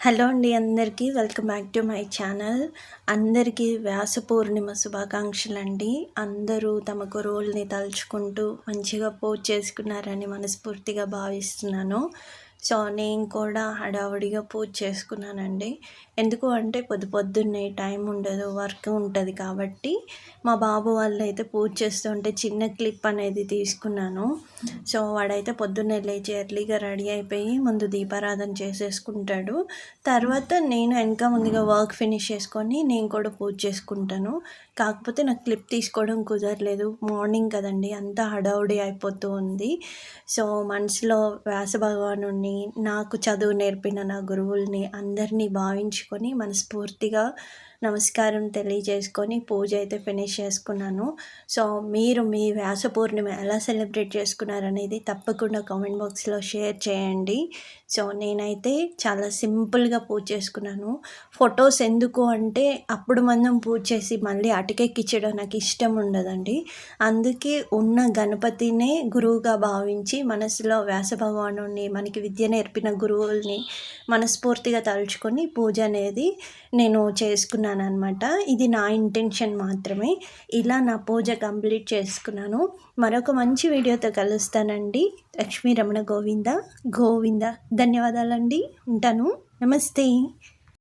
Hello అండి అందరికీ welcome back to my channel. అందరికీ వ్యాస పూర్ణిమ శుభాకాంక్షలండి. అందరూ తమ గురువుల్ని తలుచుకుంటూ మంచిగా పూజ చేసుకున్నారని మనస్ఫూర్తిగా భావిస్తున్నాను. సో నేను కూడా హడావుడిగా పూజ చేసుకున్నానండి. ఎందుకు అంటే పొద్దున్నే టైం ఉండదు, వర్క్ ఉంటుంది కాబట్టి మా బాబు వాళ్ళైతే పూజ చేస్తుంటే చిన్న క్లిప్ అనేది తీసుకున్నాను. సో వాడైతే పొద్దున్నే లేచి ఎర్లీగా రెడీ అయిపోయి ముందు దీపారాధన చేసేసుకుంటాడు. తర్వాత నేను ముందుగా వర్క్ ఫినిష్ చేసుకొని నేను కూడా పూజ చేసుకుంటాను. కాకపోతే నాకు క్లిప్ తీసుకోవడం కుదరలేదు. మార్నింగ్ కదండి, అంతా హడావుడి అయిపోతూ ఉంది. సో మనసులో వ్యాస భగవానుడిని, నాకు చదువు నేర్పిన నా గురువుల్ని అందరినీ భావించుకొని మనస్ఫూర్తిగా నమస్కారం తెలియజేసుకొని పూజ అయితే ఫినిష్ చేసుకున్నాను. సో మీరు మీ వ్యాస పూర్ణిమ ఎలా సెలబ్రేట్ చేసుకున్నారనేది తప్పకుండా కామెంట్ బాక్స్లో షేర్ చేయండి. సో నేనైతే చాలా సింపుల్గా పూజ చేసుకున్నాను. ఫొటోస్ ఎందుకు అంటే అప్పుడు మనం పూజ చేసి మళ్ళీ అటకెక్కించడం నాకు ఇష్టం ఉండదండి. అందుకే ఉన్న గణపతినే గురువుగా భావించి మనసులో వ్యాస భగవానుడిని, మనకి విద్య నేర్పిన గురువుల్ని మనస్ఫూర్తిగా తలుచుకొని పూజ అనేది నేను చేసుకున్నాను అనమాట. ఇది నా ఇంటెన్షన్ మాత్రమే. ఇలా నా పూజ కంప్లీట్ చేసుకున్నాను. మరొక మంచి వీడియోతో కలుస్తానండి. లక్ష్మీ రమణ గోవింద గోవింద. ధన్యవాదాలండి. ఉంటాను. నమస్తే.